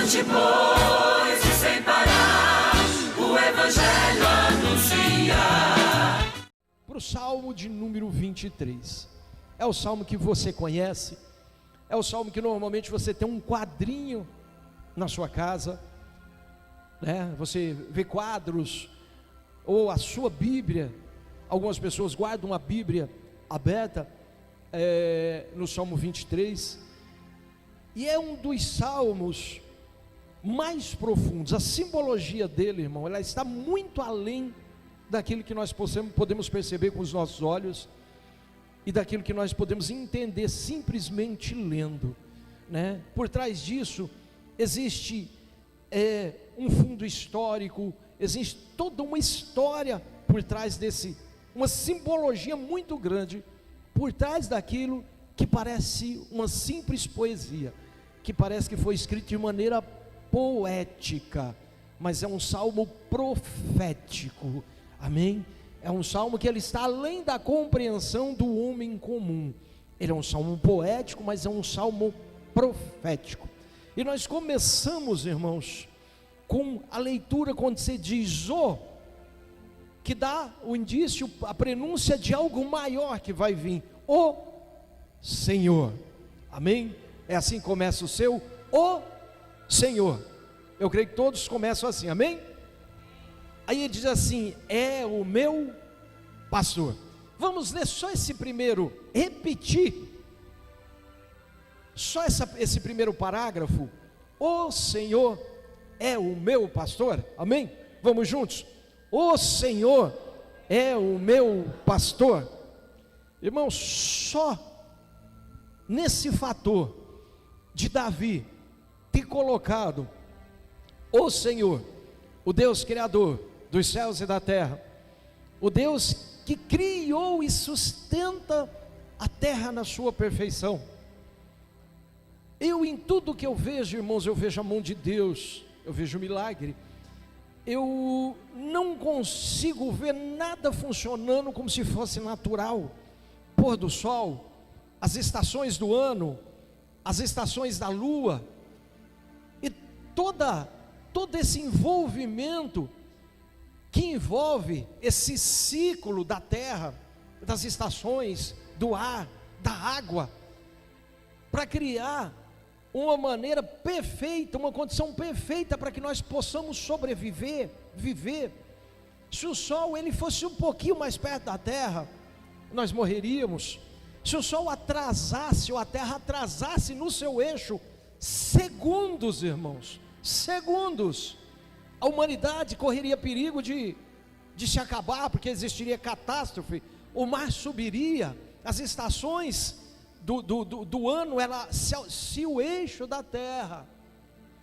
Levante, pois, e sem parar, o Evangelho anuncia. Para o Salmo de número 23, é o Salmo que você conhece, é o Salmo que normalmente você tem um quadrinho na sua casa, né? Você vê quadros, ou a sua Bíblia, algumas pessoas guardam uma Bíblia aberta, no Salmo 23, e é um dos salmos mais profundos. A simbologia dele, irmão, ela está muito além daquilo que nós podemos perceber com os nossos olhos, e daquilo que nós podemos entender simplesmente lendo, né? Por trás disso, existe um fundo histórico, existe toda uma história por trás uma simbologia muito grande, por trás daquilo que parece uma simples poesia, que parece que foi escrito de maneira poética, mas é um salmo profético, amém? É um salmo que ele está além da compreensão do homem comum. Ele é um salmo poético, mas é um salmo profético. E nós começamos, irmãos, com a leitura quando se diz que dá o indício, a prenúncia de algo maior que vai vir, o Senhor, amém? É assim que começa o seu, o Senhor. Eu creio que todos começam assim, amém? Aí ele diz assim: é o meu pastor. Vamos ler só esse primeiro, repetir só esse primeiro parágrafo. O Senhor é o meu pastor, amém? Vamos juntos. O Senhor é o meu pastor. Irmão, só nesse fator de Davi ter colocado o Senhor, o Deus Criador dos céus e da terra, o Deus que criou e sustenta a terra na sua perfeição. Em tudo que eu vejo, irmãos, eu vejo a mão de Deus, eu vejo milagre. Eu não consigo ver nada funcionando como se fosse natural. Pôr do sol, as estações do ano, as estações da lua, e todo esse envolvimento que envolve esse ciclo da terra, das estações, do ar, da água, para criar uma maneira perfeita, uma condição perfeita para que nós possamos sobreviver, viver. Se o sol ele fosse um pouquinho mais perto da terra, nós morreríamos. Se o sol atrasasse, ou a terra atrasasse no seu eixo, segundos, irmãos, segundos, a humanidade correria perigo de se acabar, porque existiria catástrofe, o mar subiria, as estações do ano, se o eixo da terra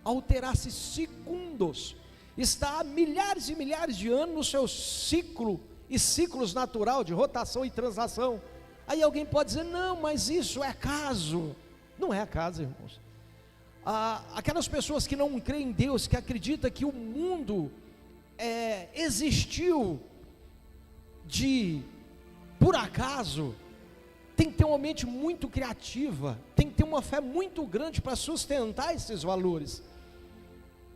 alterasse segundos, está há milhares e milhares de anos no seu ciclo e ciclos natural de rotação e translação. Aí alguém pode dizer: não, mas isso é acaso. Não é acaso, irmãos. Aquelas pessoas que não creem em Deus, que acreditam que o mundo existiu por acaso, tem que ter uma mente muito criativa, tem que ter uma fé muito grande para sustentar esses valores,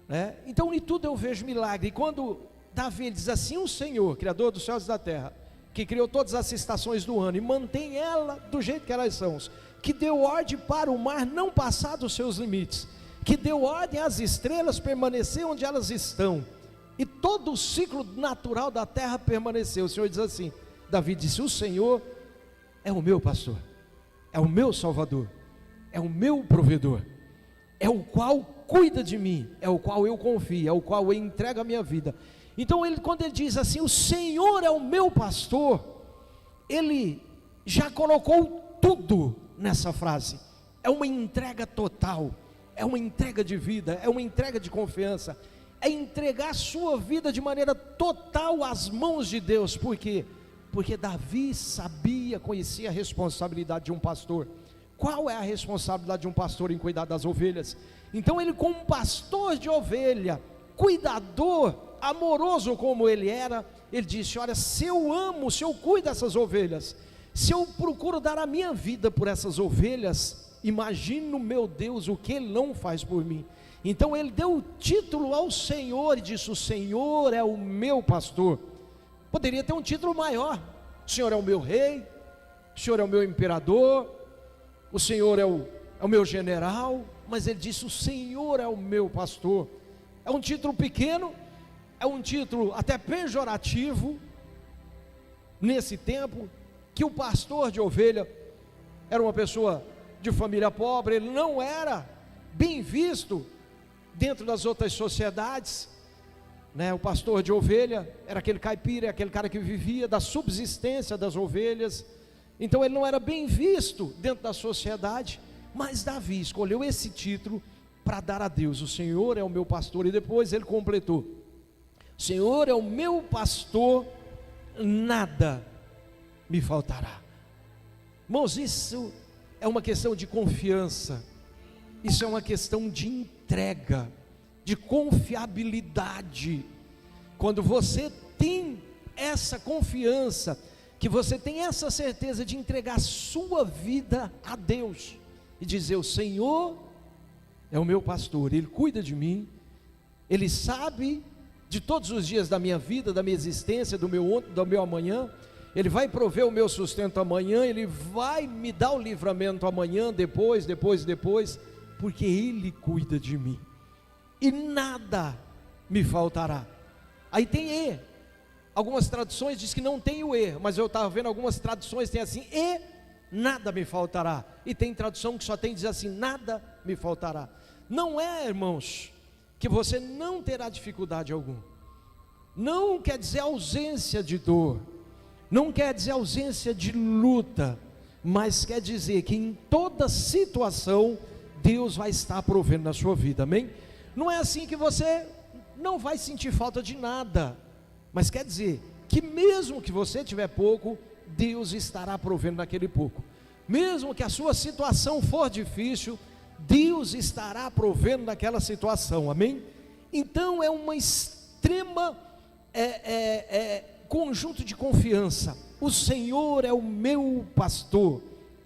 né? Então em tudo eu vejo milagre. E quando Davi diz assim: o Senhor, Criador dos céus e da terra, que criou todas as estações do ano e mantém ela do jeito que elas são, que deu ordem para o mar não passar dos seus limites, que deu ordem às estrelas permanecer onde elas estão, e todo o ciclo natural da terra permaneceu. O Senhor diz assim, Davi disse: o Senhor é o meu pastor, é o meu salvador, é o meu provedor, é o qual cuida de mim, é o qual eu confio, é o qual eu entrego a minha vida. Então quando ele diz assim: o Senhor é o meu pastor, ele já colocou tudo nessa frase. É uma entrega total, é uma entrega de vida, é uma entrega de confiança, é entregar a sua vida de maneira total às mãos de Deus. Por quê? Porque Davi conhecia a responsabilidade de um pastor. Qual é a responsabilidade de um pastor em cuidar das ovelhas? Então ele, como pastor de ovelha, cuidador, amoroso como ele era, ele disse: olha, se eu amo, se eu cuido dessas ovelhas, se eu procuro dar a minha vida por essas ovelhas, imagine, meu Deus, o que ele não faz por mim. Então ele deu o título ao Senhor e disse: o Senhor é o meu pastor. Poderia ter um título maior: o Senhor é o meu rei, o Senhor é o meu imperador, o Senhor é o meu general. Mas ele disse: o Senhor é o meu pastor. É um título pequeno, é um título até pejorativo nesse tempo, que o pastor de ovelha era uma pessoa de família pobre, ele não era bem visto dentro das outras sociedades, né? O pastor de ovelha era aquele caipira, aquele cara que vivia da subsistência das ovelhas, então ele não era bem visto dentro da sociedade. Mas Davi escolheu esse título para dar a Deus: o Senhor é o meu pastor. E depois ele completou: o Senhor é o meu pastor, nada me faltará. Irmãos, isso é uma questão de confiança, isso é uma questão de entrega, de confiabilidade. Quando você tem essa confiança, que você tem essa certeza de entregar a sua vida a Deus e dizer: o Senhor é o meu pastor, Ele cuida de mim, Ele sabe de todos os dias da minha vida, da minha existência, do meu ontem, do meu amanhã. Ele vai prover o meu sustento amanhã, Ele vai me dar o livramento amanhã, depois, porque Ele cuida de mim, e nada me faltará. Aí tem E, algumas traduções diz que não tem o E, mas eu estava vendo algumas traduções tem assim: e nada me faltará. E tem tradução que só tem, diz assim: nada me faltará. Não é, irmãos, que você não terá dificuldade alguma, não quer dizer ausência de dor, não quer dizer ausência de luta, mas quer dizer que em toda situação Deus vai estar provendo na sua vida, amém? Não é assim que você não vai sentir falta de nada, mas quer dizer que mesmo que você tiver pouco, Deus estará provendo naquele pouco. Mesmo que a sua situação for difícil, Deus estará provendo naquela situação, amém? Então é uma extrema conjunto de confiança: o Senhor é o meu pastor,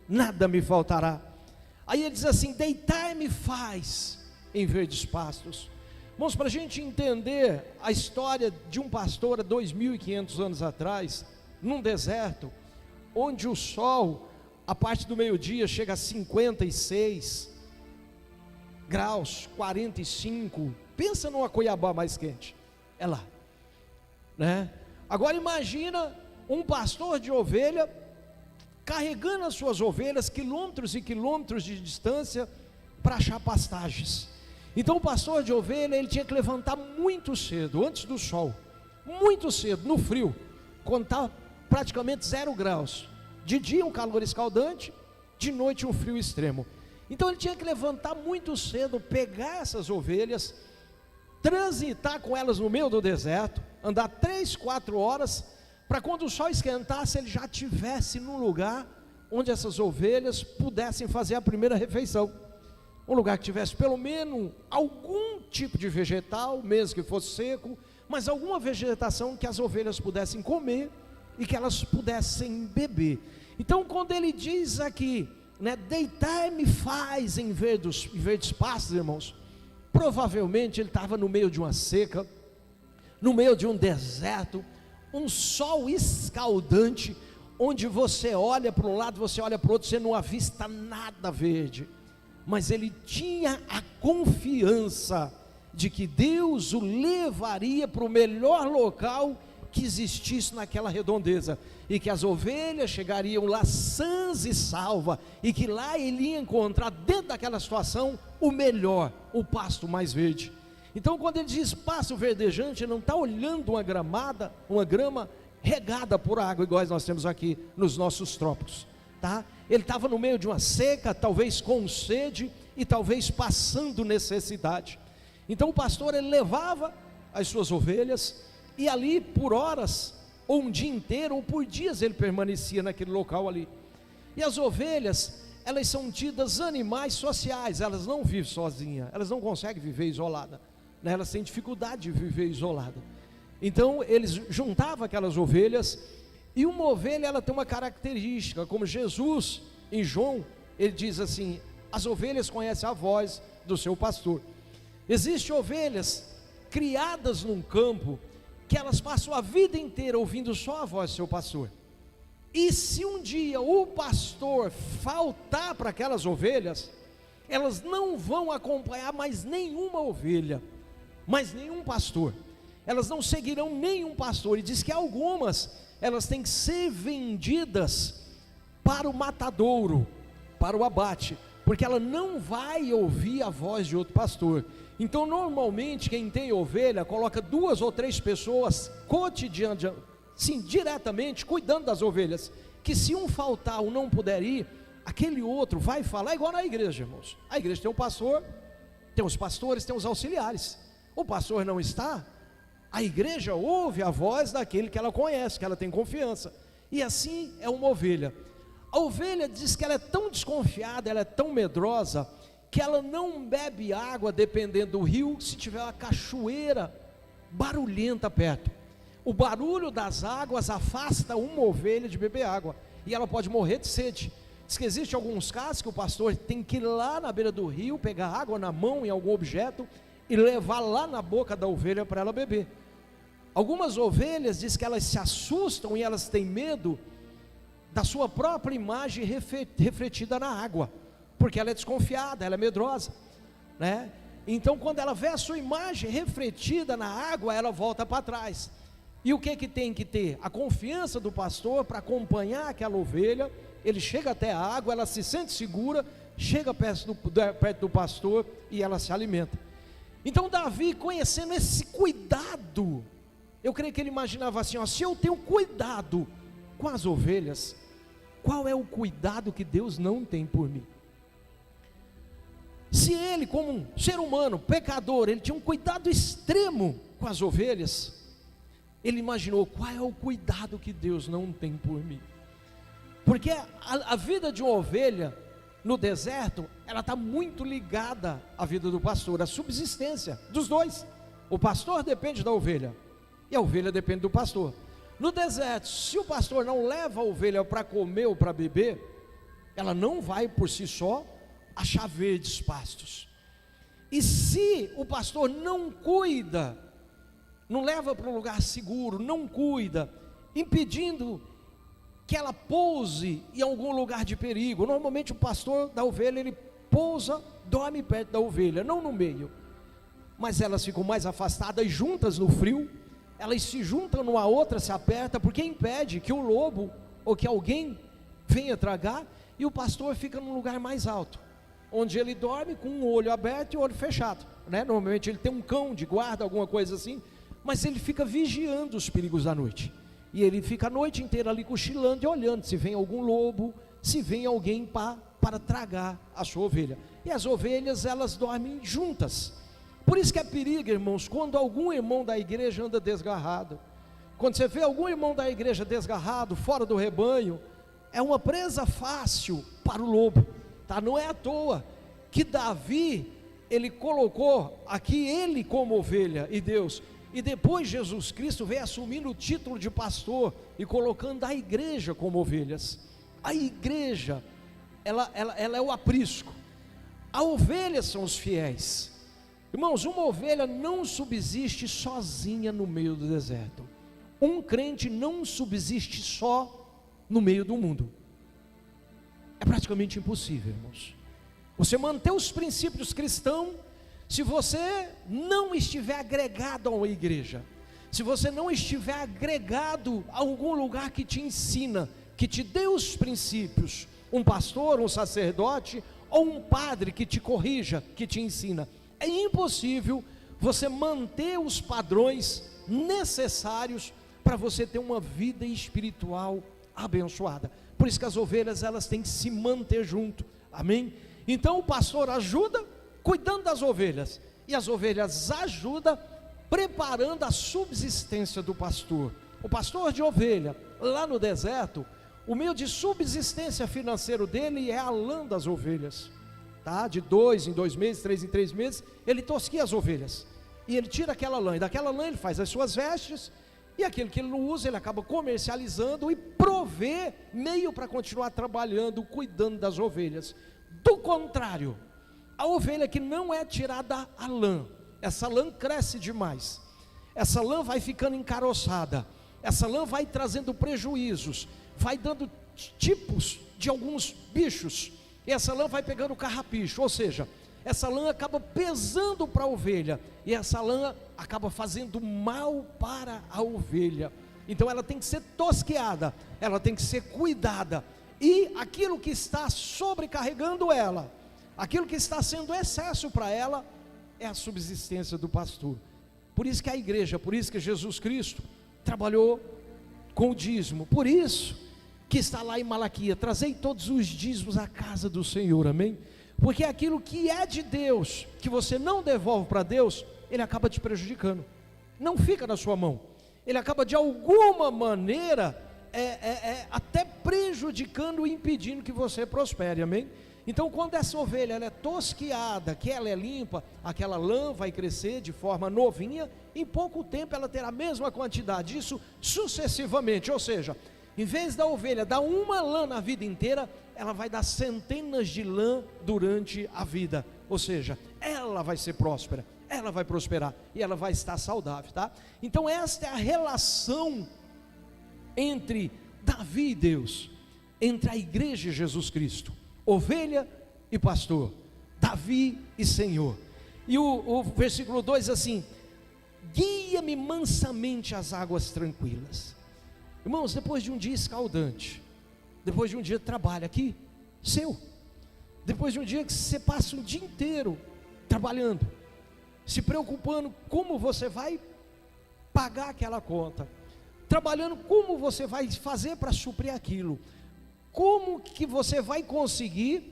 nada me faltará. Aí ele diz assim: deitar-me faz em verdes pastos. Irmãos, para a gente entender a história de um pastor há 2.500 anos atrás, num deserto, onde o sol, a parte do meio-dia, chega a 56 graus, 45, pensa numa Cuiabá mais quente, é lá, né? Agora imagina um pastor de ovelha, carregando as suas ovelhas, quilômetros e quilômetros de distância, para achar pastagens. Então o pastor de ovelha, ele tinha que levantar muito cedo, antes do sol, muito cedo, no frio, quando estava praticamente 0 graus, de dia um calor escaldante, de noite um frio extremo. Então ele tinha que levantar muito cedo, pegar essas ovelhas, transitar com elas no meio do deserto, andar 3, 4 horas, para quando o sol esquentasse, ele já estivesse num lugar onde essas ovelhas pudessem fazer a primeira refeição, um lugar que tivesse pelo menos algum tipo de vegetal, mesmo que fosse seco, mas alguma vegetação que as ovelhas pudessem comer e que elas pudessem beber. Então quando ele diz aqui, né, deitar-me faz em verdes pastos, irmãos, provavelmente ele estava no meio de uma seca, no meio de um deserto, um sol escaldante, onde você olha para um lado, você olha para o outro, você não avista nada verde. Mas ele tinha a confiança de que Deus o levaria para o melhor local que existisse naquela redondeza, e que as ovelhas chegariam lá sãs e salvas, e que lá ele ia encontrar, dentro daquela situação, o melhor, o pasto mais verde. Então quando ele diz pasto verdejante, ele não está olhando uma grama regada por água, igual nós temos aqui nos nossos trópicos, tá? Ele estava no meio de uma seca, talvez com sede, e talvez passando necessidade. Então o pastor, ele levava as suas ovelhas, e ali por horas, ou um dia inteiro, ou por dias ele permanecia naquele local ali. E as ovelhas, elas são tidas animais sociais, elas não vivem sozinhas, elas não conseguem viver isolada, né? Elas têm dificuldade de viver isolada. Então eles juntavam aquelas ovelhas, e uma ovelha, ela tem uma característica, como Jesus em João, ele diz assim: as ovelhas conhecem a voz do seu pastor. Existem ovelhas criadas num campo que elas passam a vida inteira ouvindo só a voz do seu pastor. E se um dia o pastor faltar para aquelas ovelhas, elas não vão acompanhar mais nenhuma ovelha, mais nenhum pastor. Elas não seguirão nenhum pastor. E diz que algumas, elas têm que ser vendidas para o matadouro, para o abate, porque ela não vai ouvir a voz de outro pastor. Então normalmente quem tem ovelha coloca 2 ou 3 pessoas cotidianamente, sim, diretamente cuidando das ovelhas, que se um faltar ou não puder ir, aquele outro vai falar, igual na igreja, irmãos. A igreja tem um pastor, tem os pastores, tem os auxiliares. O pastor não está, a igreja ouve a voz daquele que ela conhece, que ela tem confiança. E assim é uma ovelha. A ovelha diz que ela é tão desconfiada, ela é tão medrosa, que ela não bebe água dependendo do rio, se tiver uma cachoeira barulhenta perto. O barulho das águas afasta uma ovelha de beber água, e ela pode morrer de sede. Diz que existem alguns casos que o pastor tem que ir lá na beira do rio, pegar água na mão em algum objeto, e levar lá na boca da ovelha para ela beber. Algumas ovelhas diz que elas se assustam e elas têm medo da sua própria imagem refletida na água, porque ela é desconfiada, ela é medrosa, né? Então quando ela vê a sua imagem refletida na água, ela volta para trás. E o que tem que ter? A confiança do pastor para acompanhar aquela ovelha. Ele chega até a água, ela se sente segura, chega perto do pastor e ela se alimenta. Então Davi, conhecendo esse cuidado, eu creio que ele imaginava assim, ó, se eu tenho cuidado com as ovelhas, qual é o cuidado que Deus não tem por mim? Se ele, como um ser humano, pecador, ele tinha um cuidado extremo com as ovelhas, ele imaginou, qual é o cuidado que Deus não tem por mim? Porque a vida de uma ovelha no deserto, ela está muito ligada à vida do pastor, à subsistência dos dois. O pastor depende da ovelha, e a ovelha depende do pastor. No deserto, se o pastor não leva a ovelha para comer ou para beber, ela não vai por si só achar verdes pastos. E se o pastor não cuida, não leva para um lugar seguro, não cuida, impedindo que ela pouse em algum lugar de perigo. Normalmente o pastor da ovelha, ele pousa, dorme perto da ovelha, não no meio, mas elas ficam mais afastadas, juntas no frio. Elas se juntam numa outra, se aperta, porque impede que o lobo ou que alguém venha tragar, e o pastor fica num lugar mais alto, onde ele dorme com um olho aberto e o olho fechado, né? Normalmente ele tem um cão de guarda, alguma coisa assim, mas ele fica vigiando os perigos da noite, e ele fica a noite inteira ali cochilando e olhando se vem algum lobo, se vem alguém para tragar a sua ovelha. E as ovelhas, elas dormem juntas. Por isso que é perigo, irmãos, quando algum irmão da igreja anda desgarrado. Quando você vê algum irmão da igreja desgarrado, fora do rebanho, é uma presa fácil para o lobo, tá? Não é à toa que Davi, ele colocou aqui ele como ovelha e Deus, e depois Jesus Cristo veio assumindo o título de pastor e colocando a igreja como ovelhas. A igreja, ela é o aprisco, a ovelha são os fiéis. Irmãos, uma ovelha não subsiste sozinha no meio do deserto. Um crente não subsiste só no meio do mundo. É praticamente impossível, irmãos. Você manter os princípios cristãos, se você não estiver agregado a uma igreja, se você não estiver agregado a algum lugar que te ensina, que te dê os princípios, um pastor, um sacerdote, ou um padre que te corrija, que te ensina, é impossível você manter os padrões necessários para você ter uma vida espiritual abençoada. Por isso que as ovelhas, elas têm que se manter junto, amém? Então o pastor ajuda cuidando das ovelhas, e as ovelhas ajudam preparando a subsistência do pastor. O pastor de ovelha, lá no deserto, o meio de subsistência financeiro dele é a lã das ovelhas, tá? De 2 em 2 meses, 3 em 3 meses, ele tosquia as ovelhas, e ele tira aquela lã, e daquela lã ele faz as suas vestes, e aquilo que ele não usa, ele acaba comercializando e provê meio para continuar trabalhando, cuidando das ovelhas. Do contrário, a ovelha que não é tirada a lã, essa lã cresce demais, essa lã vai ficando encaroçada, essa lã vai trazendo prejuízos, vai dando tipos de alguns bichos, e essa lã vai pegando carrapicho, ou seja, essa lã acaba pesando para a ovelha, e essa lã acaba fazendo mal para a ovelha. Então ela tem que ser tosqueada, ela tem que ser cuidada, e aquilo que está sobrecarregando ela, aquilo que está sendo excesso para ela, é a subsistência do pastor. Por isso que a igreja, por isso que Jesus Cristo trabalhou com o dízimo, por isso que está lá em Malaquias: trazei todos os dízimos à casa do Senhor, amém? Porque aquilo que é de Deus, que você não devolve para Deus, ele acaba te prejudicando, não fica na sua mão, ele acaba de alguma maneira até prejudicando e impedindo que você prospere, amém? Então quando essa ovelha ela é tosqueada, que ela é limpa, aquela lã vai crescer de forma novinha, em pouco tempo ela terá a mesma quantidade, isso sucessivamente, ou seja, em vez da ovelha dar uma lã na vida inteira, ela vai dar centenas de lã durante a vida, ou seja, ela vai ser próspera, ela vai prosperar, e ela vai estar saudável, tá? Então esta é a relação entre Davi e Deus, entre a igreja e Jesus Cristo, ovelha e pastor, Davi e Senhor. E o versículo 2 diz assim: guia-me mansamente às águas tranquilas. Irmãos, depois de um dia escaldante, depois de um dia de trabalho aqui, seu, depois de um dia que você passa um dia inteiro trabalhando, se preocupando como você vai pagar aquela conta, trabalhando como você vai fazer para suprir aquilo, como que você vai conseguir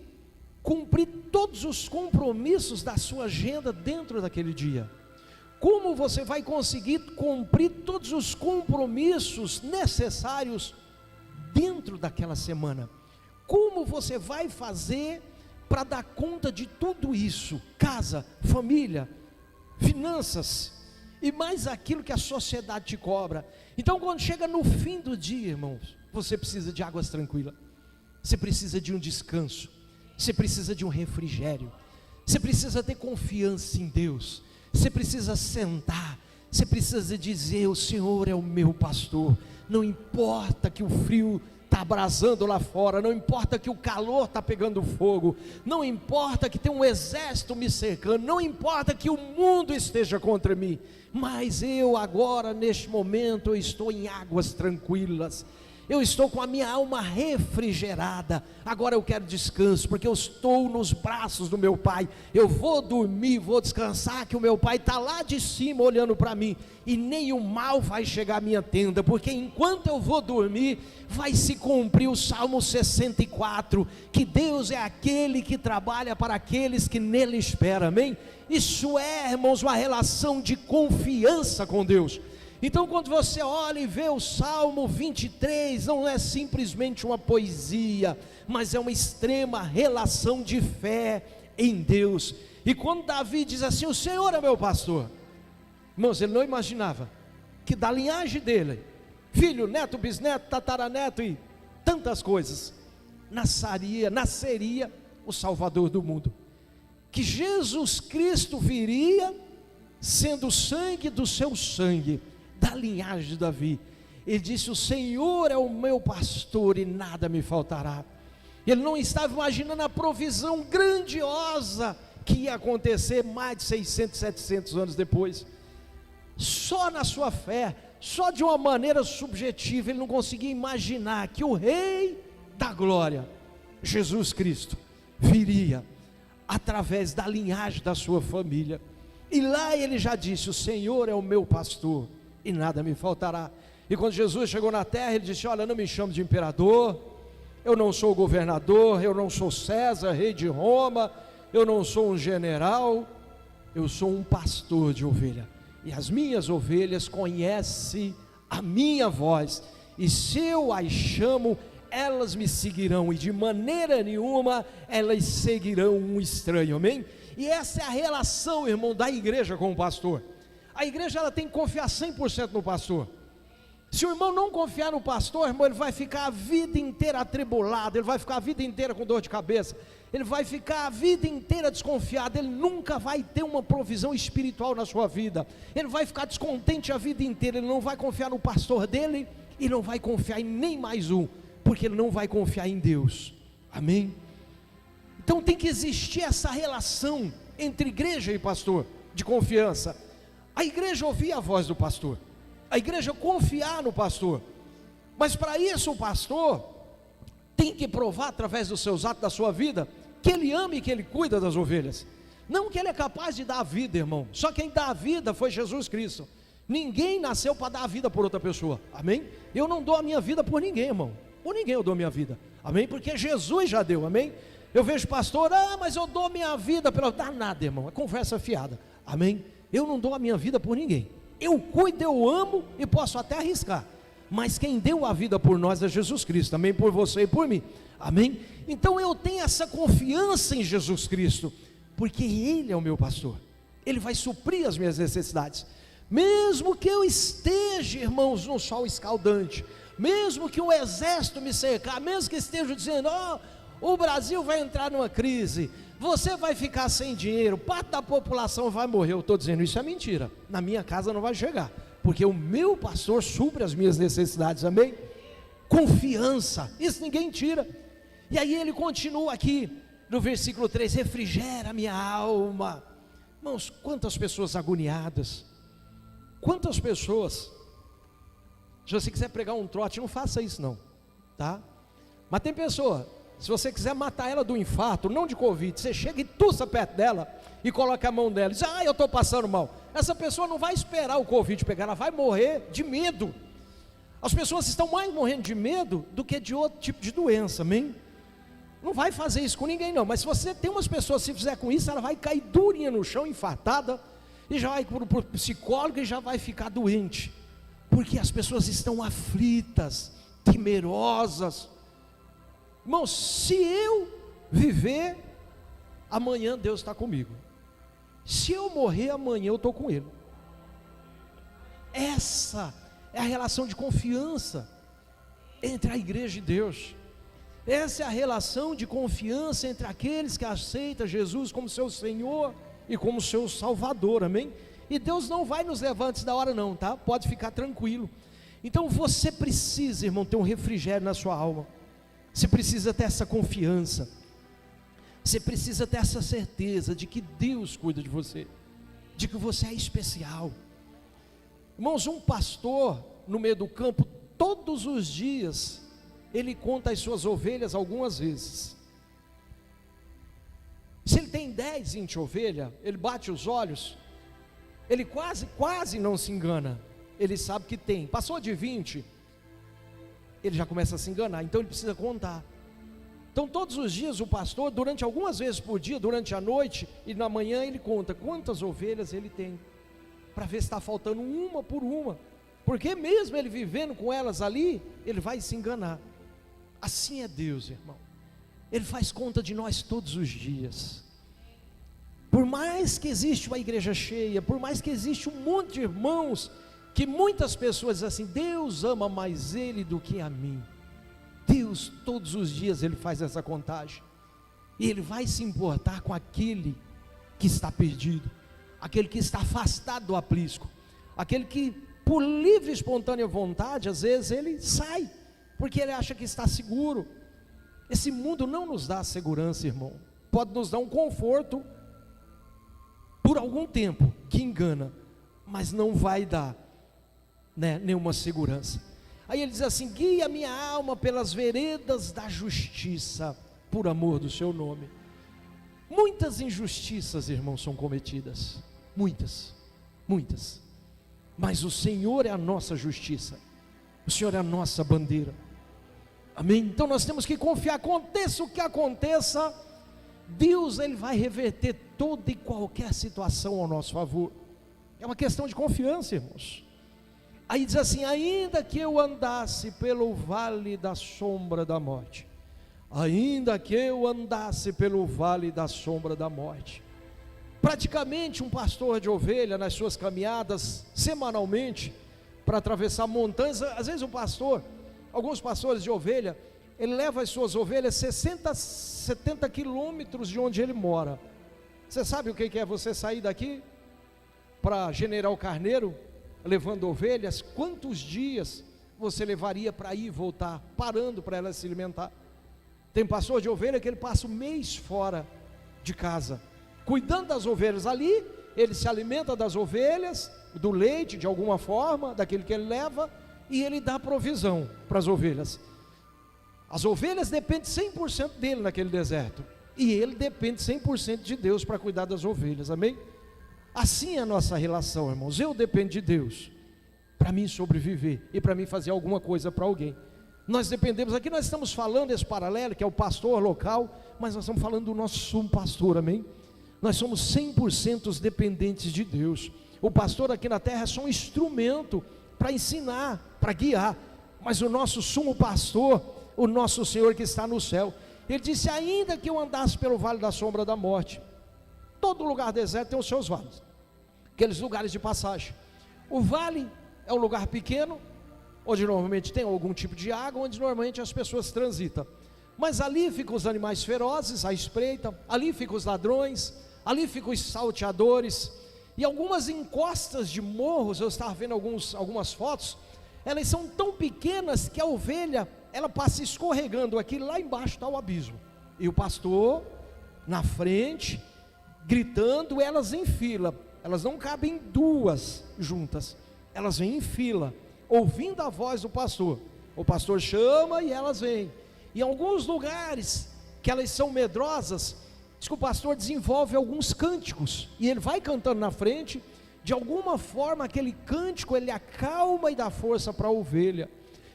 cumprir todos os compromissos da sua agenda dentro daquele dia, como você vai conseguir cumprir todos os compromissos necessários dentro daquela semana, como você vai fazer para dar conta de tudo isso, casa, família, finanças, e mais aquilo que a sociedade te cobra. Então quando chega no fim do dia, irmãos, você precisa de águas tranquilas, você precisa de um descanso, você precisa de um refrigério, você precisa ter confiança em Deus, você precisa sentar, você precisa dizer: o Senhor é o meu pastor, não importa que o frio está abrasando lá fora, não importa que o calor está pegando fogo, não importa que tem um exército me cercando, não importa que o mundo esteja contra mim, mas eu agora neste momento eu estou em águas tranquilas, eu estou com a minha alma refrigerada, agora eu quero descanso, porque eu estou nos braços do meu Pai, eu vou dormir, vou descansar, que o meu Pai está lá de cima olhando para mim, e nem o mal vai chegar à minha tenda, porque enquanto eu vou dormir, vai se cumprir o Salmo 64, que Deus é aquele que trabalha para aqueles que nele esperam, amém? Isso é, irmãos, uma relação de confiança com Deus. Então quando você olha e vê o Salmo 23, não é simplesmente uma poesia, mas é uma extrema relação de fé em Deus. E quando Davi diz assim: o Senhor é meu pastor, irmãos, ele não imaginava que da linhagem dele, filho, neto, bisneto, tataraneto e tantas coisas, nasceria o Salvador do mundo, que Jesus Cristo viria sendo o sangue do seu sangue, da linhagem de Davi. Ele disse: o Senhor é o meu pastor e nada me faltará. Ele não estava imaginando a provisão grandiosa que ia acontecer mais de 600, 700 anos depois. Só na sua fé, só de uma maneira subjetiva, ele não conseguia imaginar que o Rei da Glória, Jesus Cristo, viria através da linhagem da sua família. E lá ele já disse: o Senhor é o meu pastor e nada me faltará. E quando Jesus chegou na terra, ele disse: olha, não me chamo de imperador, eu não sou governador, eu não sou César, rei de Roma, eu não sou um general, eu sou um pastor de ovelha, e as minhas ovelhas conhecem a minha voz, e se eu as chamo, elas me seguirão, e de maneira nenhuma elas seguirão um estranho, amém? E essa é a relação, irmão, da igreja com o pastor. A igreja ela tem que confiar 100% no pastor. Se o irmão não confiar no pastor, irmão, ele vai ficar a vida inteira atribulado, ele vai ficar a vida inteira com dor de cabeça, ele vai ficar a vida inteira desconfiado, ele nunca vai ter uma provisão espiritual na sua vida, ele vai ficar descontente a vida inteira, ele não vai confiar no pastor dele, e não vai confiar em nem mais um, porque ele não vai confiar em Deus, amém? Então tem que existir essa relação entre igreja e pastor, de confiança, a igreja ouvir a voz do pastor, a igreja confiar no pastor, mas para isso o pastor tem que provar através dos seus atos da sua vida, que ele ama e que ele cuida das ovelhas, não que ele é capaz de dar a vida, irmão, só quem dá a vida foi Jesus Cristo, ninguém nasceu para dar a vida por outra pessoa, amém? Eu não dou a minha vida por ninguém, irmão, por ninguém eu dou a minha vida, amém? Porque Jesus já deu, amém? Eu vejo pastor, mas eu dou minha vida pela... Dá nada, irmão, é conversa fiada, amém? Eu não dou a minha vida por ninguém, eu cuido, eu amo e posso até arriscar, mas quem deu a vida por nós é Jesus Cristo, também por você e por mim, amém? Então eu tenho essa confiança em Jesus Cristo, porque Ele é o meu pastor, Ele vai suprir as minhas necessidades, mesmo que eu esteja, irmãos, no sol escaldante, mesmo que o exército me cercar, mesmo que esteja dizendo, o Brasil vai entrar numa crise, você vai ficar sem dinheiro, parte da população vai morrer, eu estou dizendo, isso é mentira, na minha casa não vai chegar, porque o meu pastor supre as minhas necessidades, amém? Confiança, isso ninguém tira. E aí ele continua aqui no versículo 3, refrigera minha alma. Irmãos, quantas pessoas agoniadas, quantas pessoas, se você quiser pregar um trote, não faça isso não, tá? Mas tem pessoa, se você quiser matar ela do infarto, não de Covid, você chega e tussa perto dela, e coloca a mão dela, e diz, eu estou passando mal, essa pessoa não vai esperar o Covid pegar, ela vai morrer de medo. As pessoas estão mais morrendo de medo, do que de outro tipo de doença, amém? Não vai fazer isso com ninguém não, mas se você tem umas pessoas, se fizer com isso, ela vai cair durinha no chão, infartada, e já vai para o psicólogo, e já vai ficar doente, porque as pessoas estão aflitas, temerosas. Irmãos, se eu viver, amanhã Deus está comigo, se eu morrer amanhã eu estou com Ele. Essa é a relação de confiança entre a igreja e Deus, essa é a relação de confiança entre aqueles que aceitam Jesus como seu Senhor e como seu Salvador, amém? E Deus não vai nos levar antes da hora não, tá? Pode ficar tranquilo. Então você precisa, irmão, ter um refrigério na sua alma, você precisa ter essa confiança, você precisa ter essa certeza de que Deus cuida de você, de que você é especial. Irmãos, um pastor no meio do campo, todos os dias, ele conta as suas ovelhas algumas vezes. Se ele tem 10, 20 ovelhas, ele bate os olhos, ele quase não se engana, ele sabe que tem, passou de 20, ele já começa a se enganar, então ele precisa contar. Então todos os dias o pastor, durante algumas vezes por dia, durante a noite e na manhã, ele conta quantas ovelhas ele tem, para ver se está faltando uma por uma, porque mesmo ele vivendo com elas ali, ele vai se enganar. Assim é Deus, irmão, Ele faz conta de nós todos os dias. Por mais que existe uma igreja cheia, por mais que existe um monte de irmãos, que muitas pessoas dizem assim, Deus ama mais ele do que a mim. Deus todos os dias Ele faz essa contagem, e Ele vai se importar com aquele que está perdido, aquele que está afastado do aprisco, aquele que por livre e espontânea vontade, às vezes ele sai, porque ele acha que está seguro. Esse mundo não nos dá segurança, irmão, pode nos dar um conforto, por algum tempo, que engana, mas não vai dar, nenhuma segurança. Aí ele diz assim, guia minha alma pelas veredas da justiça, por amor do seu nome. Muitas injustiças, irmãos, são cometidas, muitas, mas o Senhor é a nossa justiça, o Senhor é a nossa bandeira, amém? Então nós temos que confiar, aconteça o que aconteça, Deus Ele vai reverter toda e qualquer situação ao nosso favor. É uma questão de confiança, irmãos. Aí diz assim, ainda que eu andasse pelo vale da sombra da morte, ainda que eu andasse pelo vale da sombra da morte. Praticamente um pastor de ovelha, nas suas caminhadas semanalmente, para atravessar montanhas, às vezes alguns pastores de ovelha, ele leva as suas ovelhas 60, 70 quilômetros de onde ele mora. Você sabe o que é você sair daqui para General Carneiro, levando ovelhas? Quantos dias você levaria para ir e voltar, parando para elas se alimentar? Tem pastor de ovelha que ele passa um mês fora de casa, cuidando das ovelhas. Ali ele se alimenta das ovelhas, do leite de alguma forma, daquilo que ele leva, e ele dá provisão para as ovelhas. As ovelhas dependem 100% dele naquele deserto, e ele depende 100% de Deus para cuidar das ovelhas, amém? Assim é a nossa relação, irmãos. Eu dependo de Deus para mim sobreviver e para mim fazer alguma coisa para alguém. Nós dependemos, aqui nós estamos falando esse paralelo, que é o pastor local, mas nós estamos falando do nosso sumo pastor, amém? Nós somos 100% dependentes de Deus. O pastor aqui na terra é só um instrumento para ensinar, para guiar, mas o nosso sumo pastor, o nosso Senhor que está no céu, ele disse: ainda que eu andasse pelo vale da sombra da morte. Todo lugar deserto tem os seus vales, aqueles lugares de passagem. O vale é um lugar pequeno, onde normalmente tem algum tipo de água, onde normalmente as pessoas transitam, mas ali ficam os animais ferozes à espreita, ali ficam os ladrões, ali ficam os salteadores, e algumas encostas de morros, eu estava vendo algumas fotos, elas são tão pequenas que a ovelha, ela passa escorregando aqui, lá embaixo está o abismo, e o pastor na frente, gritando, elas em fila, elas não cabem duas juntas, elas vêm em fila, ouvindo a voz do pastor. O pastor chama e elas vêm. Em alguns lugares que elas são medrosas, diz que o pastor desenvolve alguns cânticos, e ele vai cantando na frente. De alguma forma aquele cântico ele acalma e dá força para a ovelha.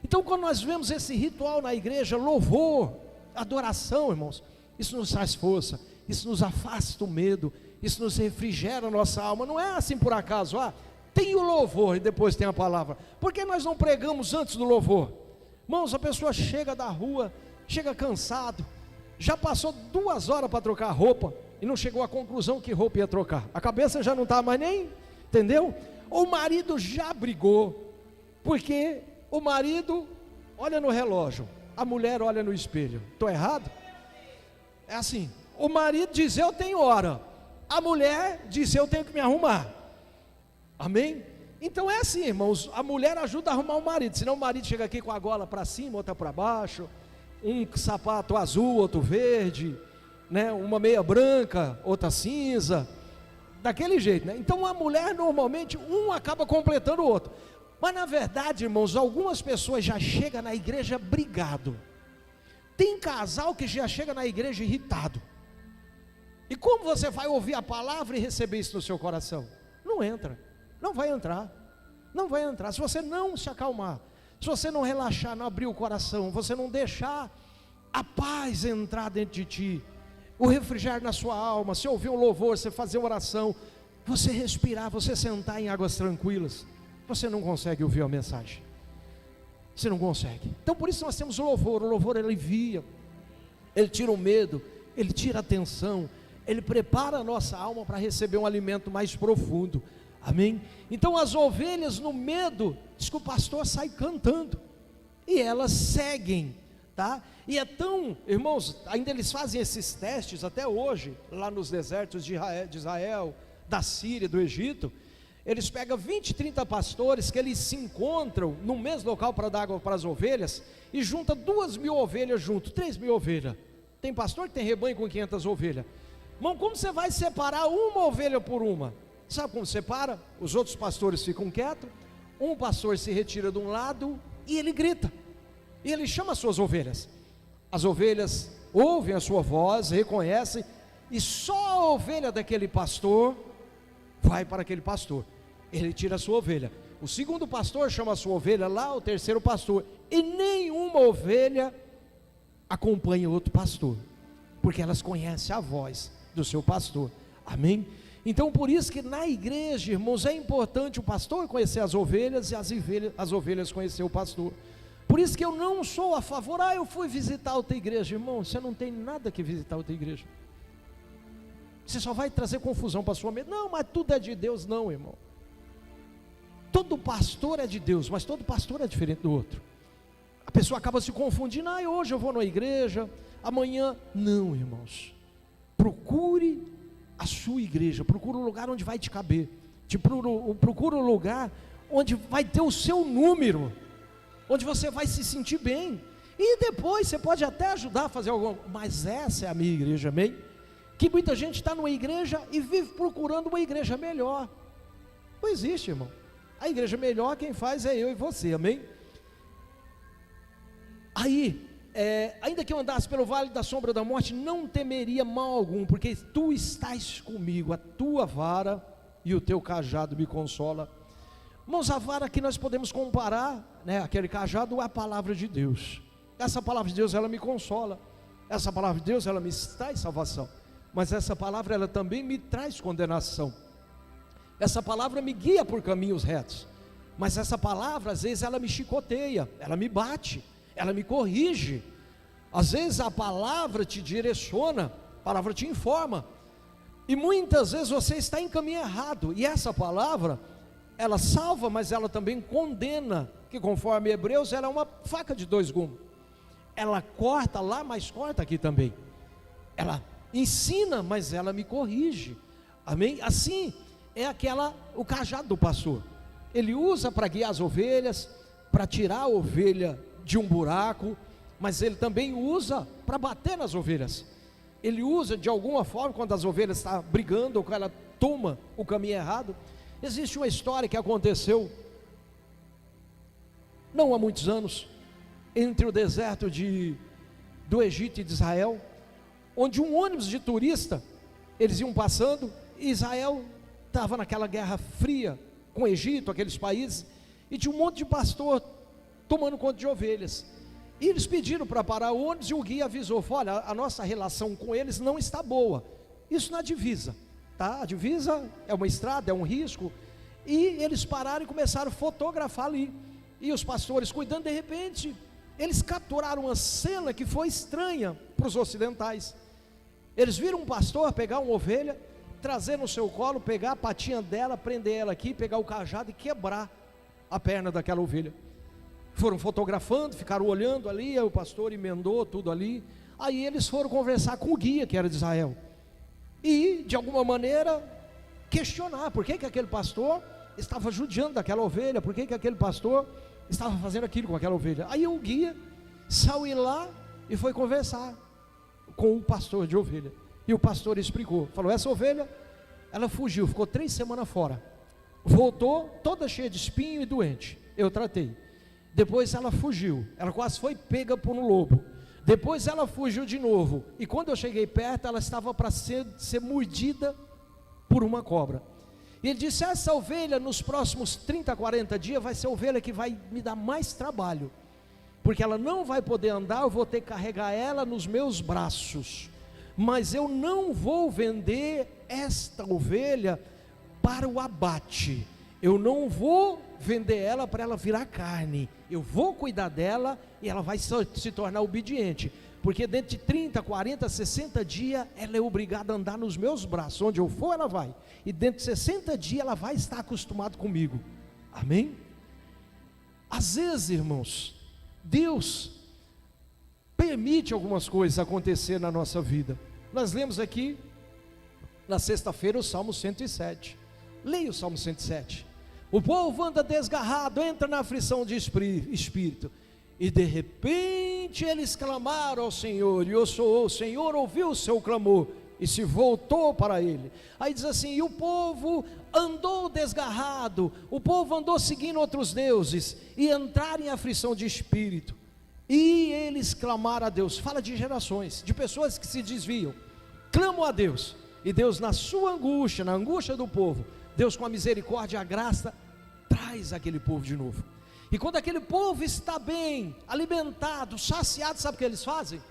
Então quando nós vemos esse ritual na igreja, louvor, adoração, irmãos, isso nos traz força, isso nos afasta o medo, isso nos refrigera a nossa alma. Não é assim por acaso, tem o louvor e depois tem a palavra. Por que nós não pregamos antes do louvor? Irmãos, a pessoa chega da rua, chega cansado, já passou 2 horas para trocar a roupa e não chegou à conclusão que roupa ia trocar. A cabeça já não está mais nem, entendeu? O marido já brigou, porque o marido olha no relógio, a mulher olha no espelho. Estou errado? É assim, o marido diz: eu tenho hora, a mulher diz: eu tenho que me arrumar. Amém? Então é assim, irmãos, a mulher ajuda a arrumar o marido, senão o marido chega aqui com a gola para cima, outra para baixo, um sapato azul, outro verde, né? Uma meia branca, outra cinza, daquele jeito, né? Então a mulher normalmente, um acaba completando o outro, mas na verdade, irmãos, algumas pessoas já chegam na igreja brigado, tem casal que já chega na igreja irritado, e como você vai ouvir a palavra e receber isso no seu coração? Não entra. Não vai entrar, não vai entrar. Se você não se acalmar, se você não relaxar, não abrir o coração, você não deixar a paz entrar dentro de ti, o refrigério na sua alma, se ouvir um louvor, você fazer uma oração, você respirar, você sentar em águas tranquilas, você não consegue ouvir a mensagem, você não consegue. Então por isso nós temos o louvor ele alivia, ele tira o medo, ele tira a tensão, ele prepara a nossa alma para receber um alimento mais profundo. Amém? Então as ovelhas no medo, diz que o pastor sai cantando, e elas seguem, tá? E é tão, irmãos, ainda eles fazem esses testes até hoje, lá nos desertos de Israel, da Síria, do Egito. Eles pegam 20, 30 pastores, que eles se encontram no mesmo local para dar água para as ovelhas, e junta 2.000 ovelhas junto, 3.000 ovelhas. Tem pastor que tem rebanho com 500 ovelhas. Irmão, como você vai separar uma ovelha por uma? Sabe como separa? Os outros pastores ficam quietos, um pastor se retira de um lado e ele grita, e ele chama as suas ovelhas. As ovelhas ouvem a sua voz, reconhecem, e só a ovelha daquele pastor vai para aquele pastor, ele tira a sua ovelha. O segundo pastor chama a sua ovelha lá, o terceiro pastor, e nenhuma ovelha acompanha o outro pastor, porque elas conhecem a voz do seu pastor. Amém? Então por isso que na igreja, irmãos, é importante o pastor conhecer as ovelhas, e as ovelhas conhecer o pastor. Por isso que eu não sou a favor, eu fui visitar outra igreja. Irmão, você não tem nada que visitar outra igreja, você só vai trazer confusão para a sua mente. Não, mas tudo é de Deus. Não, irmão, todo pastor é de Deus, mas todo pastor é diferente do outro. A pessoa acaba se confundindo, hoje eu vou na igreja, amanhã, não, irmãos, procure a sua igreja, procure um lugar onde vai te caber, procure um lugar onde vai ter o seu número, onde você vai se sentir bem, e depois você pode até ajudar a fazer alguma coisa, mas essa é a minha igreja, amém? Que muita gente está numa igreja e vive procurando uma igreja melhor. Não existe, irmão. A igreja melhor quem faz é eu e você, amém? Aí, ainda que eu andasse pelo vale da sombra da morte, não temeria mal algum, porque tu estás comigo, a tua vara e o teu cajado me consola. Irmãos, a vara que nós podemos comparar, aquele cajado é a palavra de Deus. Essa palavra de Deus, ela me consola. Essa palavra de Deus, ela me traz salvação. Mas essa palavra, ela também me traz condenação. Essa palavra me guia por caminhos retos. Mas essa palavra, às vezes, ela me chicoteia, ela me bate, ela me corrige. Às vezes a palavra te direciona, a palavra te informa. E muitas vezes você está em caminho errado. E essa palavra, ela salva, mas ela também condena. Que conforme Hebreus, ela é uma faca de dois gumes. Ela corta lá, mas corta aqui também. Ela ensina, mas ela me corrige. Amém? Assim é o cajado do pastor. Ele usa para guiar as ovelhas, para tirar a ovelha de um buraco, mas ele também usa para bater nas ovelhas. Ele usa de alguma forma quando as ovelhas estão brigando, ou quando ela toma o caminho errado. Existe uma história que aconteceu não há muitos anos, entre o deserto do Egito e de Israel, onde um ônibus de turista, eles iam passando, e Israel estava naquela guerra fria com o Egito, aqueles países, e tinha um monte de pastor tomando conta de ovelhas, e eles pediram para parar o ônibus, e o guia avisou, olha, a nossa relação com eles não está boa, isso na divisa, tá? A divisa é uma estrada, é um risco, e eles pararam e começaram a fotografar ali, e os pastores cuidando, de repente, eles capturaram uma cena que foi estranha para os ocidentais. Eles viram um pastor pegar uma ovelha, trazer no seu colo, pegar a patinha dela, prender ela aqui, pegar o cajado e quebrar a perna daquela ovelha. Foram fotografando, ficaram olhando ali, aí o pastor emendou tudo ali. Aí eles foram conversar com o guia, que era de Israel, e de alguma maneira questionar por que aquele pastor estava judiando daquela ovelha, por que aquele pastor estava fazendo aquilo com aquela ovelha. Aí o guia saiu lá e foi conversar com o pastor de ovelha, e o pastor explicou, falou, essa ovelha, ela fugiu, ficou 3 semanas fora, voltou toda cheia de espinho e doente, eu tratei, depois ela fugiu, ela quase foi pega por um lobo, depois ela fugiu de novo, e quando eu cheguei perto, ela estava para ser mordida por uma cobra. E ele disse, essa ovelha nos próximos 30, 40 dias vai ser a ovelha que vai me dar mais trabalho, porque ela não vai poder andar, eu vou ter que carregar ela nos meus braços, mas eu não vou vender esta ovelha para o abate, eu não vou vender ela para ela virar carne, eu vou cuidar dela e ela vai se tornar obediente, porque dentro de 30, 40, 60 dias, ela é obrigada a andar nos meus braços, onde eu for ela vai, e dentro de 60 dias ela vai estar acostumada comigo, amém? Às vezes, irmãos, Deus permite algumas coisas acontecer na nossa vida. Nós lemos aqui, na sexta-feira, o Salmo 107, leia o Salmo 107, o povo anda desgarrado, entra na aflição de espírito, e de repente eles clamaram ao Senhor, e o Senhor ouviu o seu clamor, e se voltou para ele. Aí diz assim, e o povo andou desgarrado, o povo andou seguindo outros deuses, e entraram em aflição de espírito, e eles clamaram a Deus. Fala de gerações, de pessoas que se desviam, clamam a Deus, e Deus na sua angústia, na angústia do povo, Deus com a misericórdia e a graça, traz aquele povo de novo. E quando aquele povo está bem, alimentado, saciado, sabe o que eles fazem?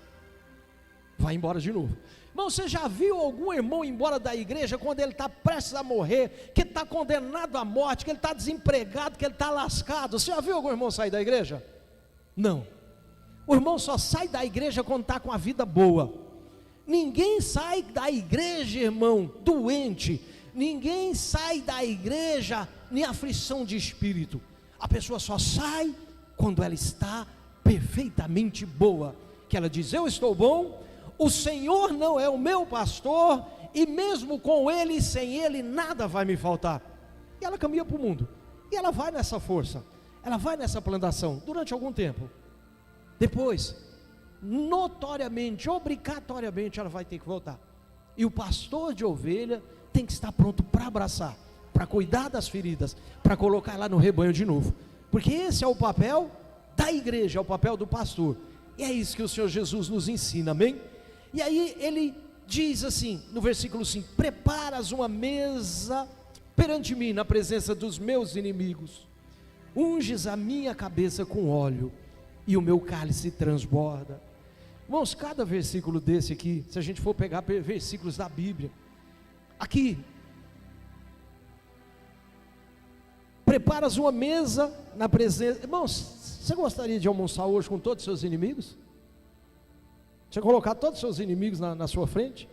Vai embora de novo. Irmão, você já viu algum irmão ir embora da igreja quando ele está prestes a morrer, que está condenado à morte, que ele está desempregado, que ele está lascado? Você já viu algum irmão sair da igreja? Não. O irmão só sai da igreja quando está com a vida boa. Ninguém sai da igreja, irmão, doente. Ninguém sai da igreja em aflição de espírito. A pessoa só sai quando ela está perfeitamente boa, que ela diz: eu estou bom, o Senhor não é o meu pastor, e mesmo com Ele e sem Ele, nada vai me faltar. E ela caminha para o mundo, e ela vai nessa força, ela vai nessa plantação, durante algum tempo. Depois, notoriamente, obrigatoriamente, ela vai ter que voltar, e o pastor de ovelha tem que estar pronto para abraçar, para cuidar das feridas, para colocar lá no rebanho de novo, porque esse é o papel da igreja, é o papel do pastor, e é isso que o Senhor Jesus nos ensina, amém? E aí ele diz assim, no versículo 5: preparas uma mesa perante mim, na presença dos meus inimigos, unges a minha cabeça com óleo, e o meu cálice transborda. Irmãos, cada versículo desse aqui, se a gente for pegar versículos da Bíblia, aqui, preparas uma mesa na presença. Irmãos, você gostaria de almoçar hoje com todos os seus inimigos? Você colocar todos os seus inimigos na sua frente?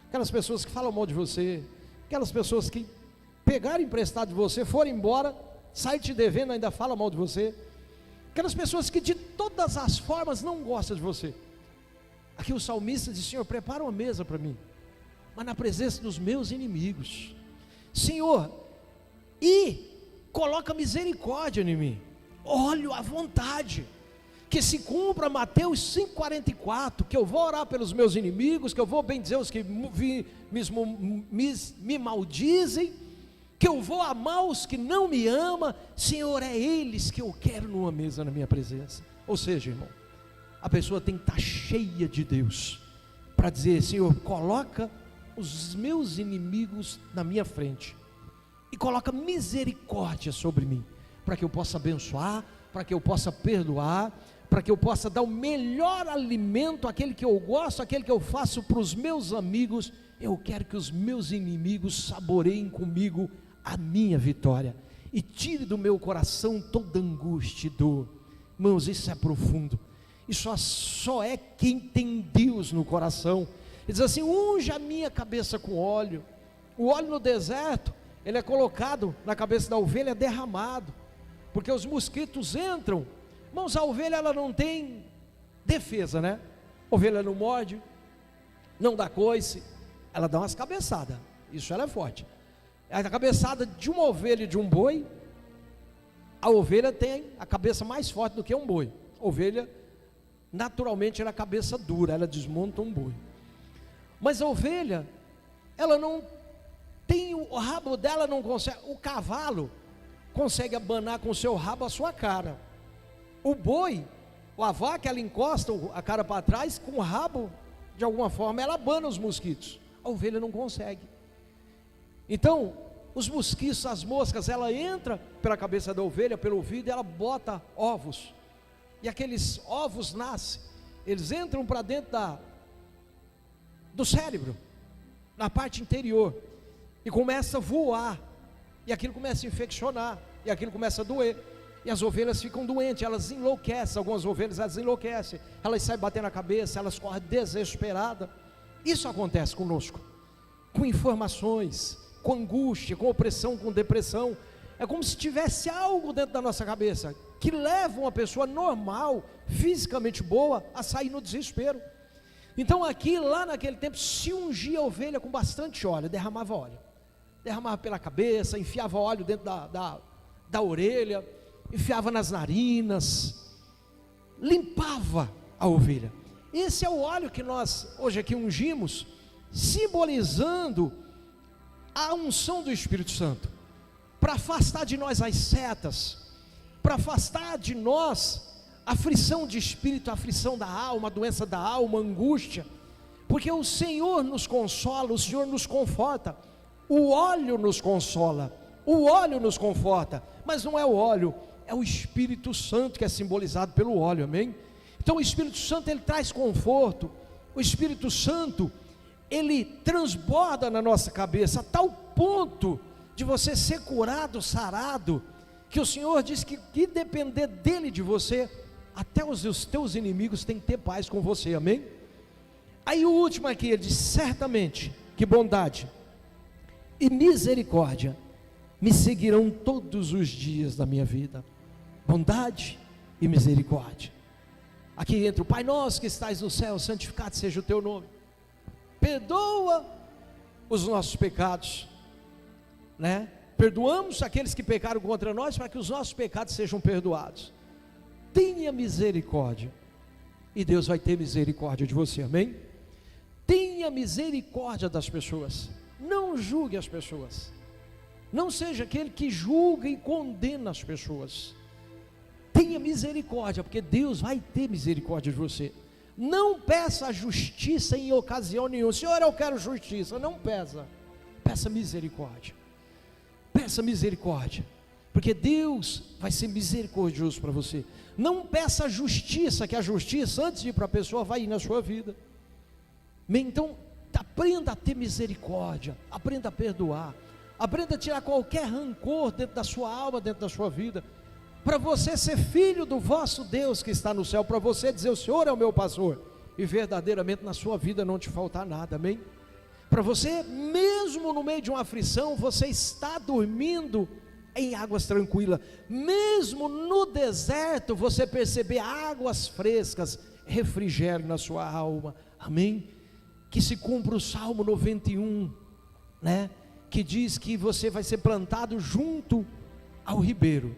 Aquelas pessoas que falam mal de você, aquelas pessoas que pegaram emprestado de você, foram embora, saem te devendo, ainda falam mal de você, aquelas pessoas que de todas as formas não gostam de você. Aqui o salmista diz: Senhor, prepara uma mesa para mim, mas na presença dos meus inimigos, Senhor, e coloca misericórdia em mim, olho à vontade, que se cumpra Mateus 5,44, que eu vou orar pelos meus inimigos, que eu vou bendizer os que me maldizem, que eu vou amar os que não me amam. Senhor, é eles que eu quero numa mesa na minha presença. Ou seja, irmão, a pessoa tem que estar cheia de Deus, para dizer: Senhor, coloca os meus inimigos na minha frente, e coloca misericórdia sobre mim, para que eu possa abençoar, para que eu possa perdoar, para que eu possa dar o melhor alimento, aquele que eu gosto, aquele que eu faço para os meus amigos. Eu quero que os meus inimigos saboreiem comigo a minha vitória, e tire do meu coração toda angústia e dor. Irmãos, isso é profundo, isso só é quem tem Deus no coração. Ele diz assim: unge a minha cabeça com óleo. O óleo no deserto, ele é colocado na cabeça da ovelha, derramado, porque os mosquitos entram. Irmãos, a ovelha, ela não tem defesa, né? A ovelha não morde, não dá coice, ela dá umas cabeçadas, isso ela é forte. A cabeçada de uma ovelha e de um boi, a ovelha tem a cabeça mais forte do que um boi. A ovelha, naturalmente, ela é a cabeça dura, ela desmonta um boi. Mas a ovelha, ela não tem, o rabo dela não consegue. O cavalo consegue abanar com o seu rabo a sua cara. O boi, a vaca, ela encosta a cara para trás, com o rabo, de alguma forma, ela abana os mosquitos. A ovelha não consegue. Então, os mosquitos, as moscas, ela entra pela cabeça da ovelha, pelo ouvido, e ela bota ovos, e aqueles ovos nascem, eles entram para dentro do cérebro, na parte interior, e começa a voar, e aquilo começa a infeccionar, e aquilo começa a doer, e as ovelhas ficam doentes, elas enlouquecem. Algumas ovelhas, elas enlouquecem, elas saem batendo a cabeça, elas correm desesperadas. Isso acontece conosco, com informações, com angústia, com opressão, com depressão. É como se tivesse algo dentro da nossa cabeça, que leva uma pessoa normal, fisicamente boa, a sair no desespero. Então aqui, lá naquele tempo, se ungia a ovelha com bastante óleo, derramava óleo, derramava pela cabeça, enfiava óleo dentro da orelha, enfiava nas narinas, limpava a ovelha. Esse é o óleo que nós hoje aqui ungimos, simbolizando a unção do Espírito Santo, para afastar de nós as setas, para afastar de nós a aflição de espírito, a aflição da alma, a doença da alma, a angústia, porque o Senhor nos consola, o Senhor nos conforta. O óleo nos consola, o óleo nos conforta, mas não é o óleo, é o Espírito Santo que é simbolizado pelo óleo, amém? Então o Espírito Santo, ele traz conforto. O Espírito Santo, ele transborda na nossa cabeça, a tal ponto de você ser curado, sarado, que o Senhor diz que depender dele, de você, até os teus inimigos têm que ter paz com você, amém? Aí o último aqui, ele diz: certamente que bondade e misericórdia me seguirão todos os dias da minha vida. Bondade e misericórdia. Aqui entra o Pai nosso que estais no céu, santificado seja o teu nome. Perdoa os nossos pecados, né? Perdoamos aqueles que pecaram contra nós, para que os nossos pecados sejam perdoados. Tenha misericórdia, e Deus vai ter misericórdia de você, amém? Tenha misericórdia das pessoas, não julgue as pessoas, não seja aquele que julga e condena as pessoas. Tenha misericórdia, porque Deus vai ter misericórdia de você. Não peça a justiça em ocasião nenhuma. Senhor, eu quero justiça. Não peça, peça misericórdia. Peça misericórdia, porque Deus vai ser misericordioso para você. Não peça justiça, que a justiça, antes de ir para a pessoa, vai ir na sua vida. Então, aprenda a ter misericórdia, aprenda a perdoar, aprenda a tirar qualquer rancor dentro da sua alma, dentro da sua vida, para você ser filho do vosso Deus que está no céu, para você dizer: o Senhor é o meu pastor, e verdadeiramente na sua vida não te faltar nada, amém? Para você, mesmo no meio de uma aflição, você está dormindo em águas tranquilas, mesmo no deserto, você perceber águas frescas, refrigério na sua alma, amém? Que se cumpra o Salmo 91, né? Que diz que você vai ser plantado junto ao ribeiro,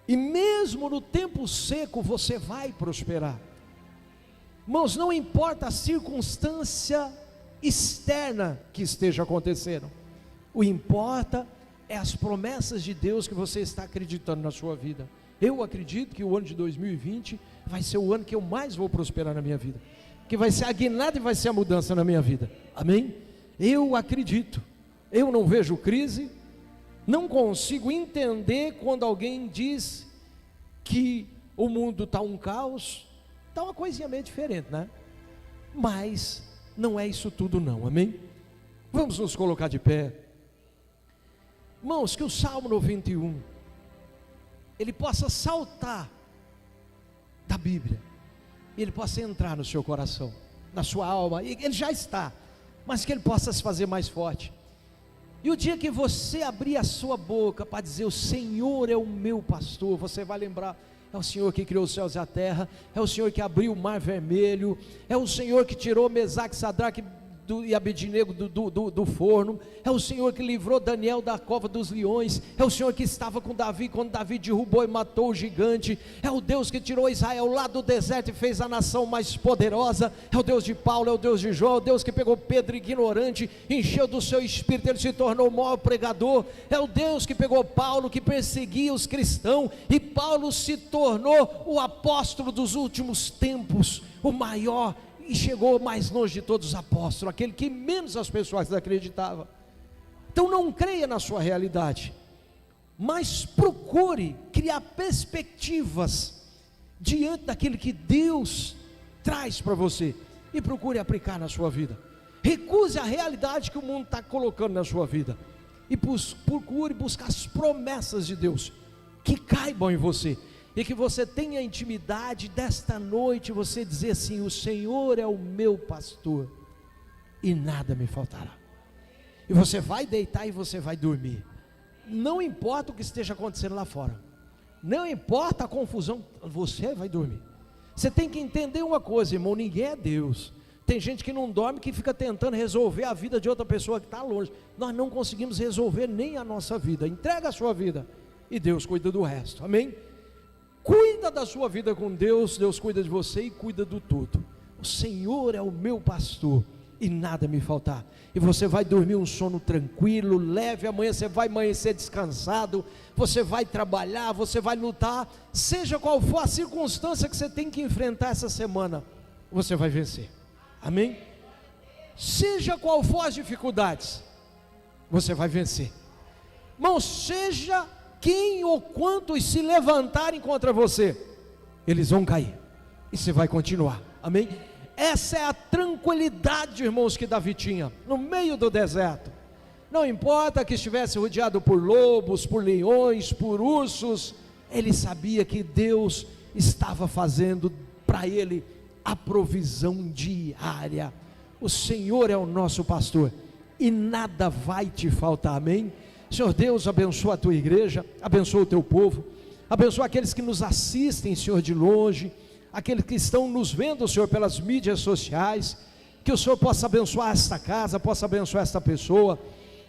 e mesmo no tempo seco você vai prosperar. Irmãos, não importa a circunstância externa que esteja acontecendo, o importa é as promessas de Deus que você está acreditando na sua vida. Eu acredito que o ano de 2020 vai ser o ano que eu mais vou prosperar na minha vida, que vai ser a guinada e vai ser a mudança na minha vida, amém? Eu acredito. Eu não vejo crise, não consigo entender quando alguém diz que o mundo está um caos. Está uma coisinha meio diferente, né? Mas não é isso tudo não, amém? Vamos nos colocar de pé. Irmãos, que o Salmo 91 ele possa saltar da Bíblia, e ele possa entrar no seu coração, na sua alma, e ele já está, mas que ele possa se fazer mais forte. E o dia que você abrir a sua boca para dizer: o Senhor é o meu pastor, você vai lembrar: é o Senhor que criou os céus e a terra, é o Senhor que abriu o mar vermelho, é o Senhor que tirou Mesaque, Sadraque e Abednego do forno, é o Senhor que livrou Daniel da cova dos leões, é o Senhor que estava com Davi quando Davi derrubou e matou o gigante, é o Deus que tirou Israel lá do deserto e fez a nação mais poderosa, é o Deus de Paulo, é o Deus de João, é o Deus que pegou Pedro ignorante, encheu do seu espírito, ele se tornou o maior pregador, é o Deus que pegou Paulo que perseguia os cristãos, e Paulo se tornou o apóstolo dos últimos tempos, o maior, e chegou mais longe de todos os apóstolos, aquele que menos as pessoas acreditavam. Então não creia na sua realidade, mas procure criar perspectivas diante daquilo que Deus traz para você, e procure aplicar na sua vida. Recuse a realidade que o mundo está colocando na sua vida, e procure buscar as promessas de Deus que caibam em você, e que você tenha intimidade desta noite, você dizer assim: o Senhor é o meu pastor, e nada me faltará. E você vai deitar e você vai dormir, não importa o que esteja acontecendo lá fora, não importa a confusão, você vai dormir. Você tem que entender uma coisa, irmão: ninguém é Deus. Tem gente que não dorme, que fica tentando resolver a vida de outra pessoa que está longe. Nós não conseguimos resolver nem a nossa vida. Entrega a sua vida, e Deus cuida do resto, amém? Cuida da sua vida com Deus, Deus cuida de você e cuida do tudo. O Senhor é o meu pastor, e nada me faltar. E você vai dormir um sono tranquilo, leve. Amanhã você vai amanhecer descansado, você vai trabalhar, você vai lutar, seja qual for a circunstância que você tem que enfrentar essa semana, você vai vencer, amém? Seja qual for as dificuldades, você vai vencer. Irmão, seja quem ou quantos se levantarem contra você, eles vão cair, e você vai continuar, amém? Essa é a tranquilidade, irmãos, que Davi tinha no meio do deserto. Não importa que estivesse rodeado por lobos, por leões, por ursos, ele sabia que Deus estava fazendo para ele a provisão diária. O Senhor é o nosso pastor, e nada vai te faltar, amém? Senhor Deus, abençoa a tua igreja, abençoa o teu povo, abençoa aqueles que nos assistem, Senhor, de longe, aqueles que estão nos vendo, Senhor, pelas mídias sociais, que o Senhor possa abençoar esta casa, possa abençoar esta pessoa,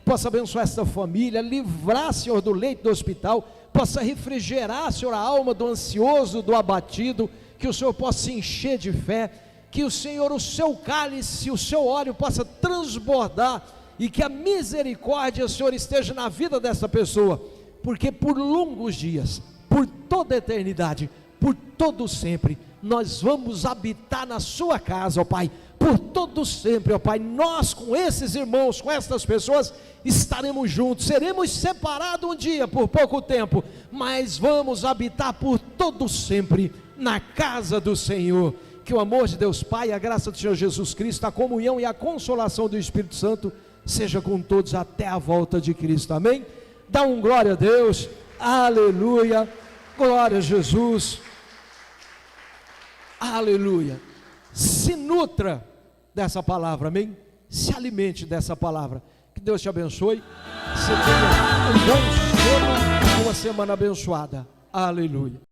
possa abençoar esta família, livrar, Senhor, do leito do hospital, possa refrigerar, Senhor, a alma do ansioso, do abatido, que o Senhor possa se encher de fé, que o Senhor, o seu cálice, o seu óleo possa transbordar, e que a misericórdia, Senhor, esteja na vida dessa pessoa, porque por longos dias, por toda a eternidade, por todo sempre, nós vamos habitar na sua casa, ó Pai, por todo sempre, ó Pai. Nós com esses irmãos, com essas pessoas, estaremos juntos, seremos separados um dia, por pouco tempo, mas vamos habitar por todo sempre, na casa do Senhor. Que o amor de Deus Pai, a graça do Senhor Jesus Cristo, a comunhão e a consolação do Espírito Santo, seja com todos até a volta de Cristo, amém? Dá um glória a Deus, aleluia, glória a Jesus, aleluia. Se nutra dessa palavra, amém? Se alimente dessa palavra. Que Deus te abençoe. Você tenha um bom sono, uma semana abençoada. Aleluia.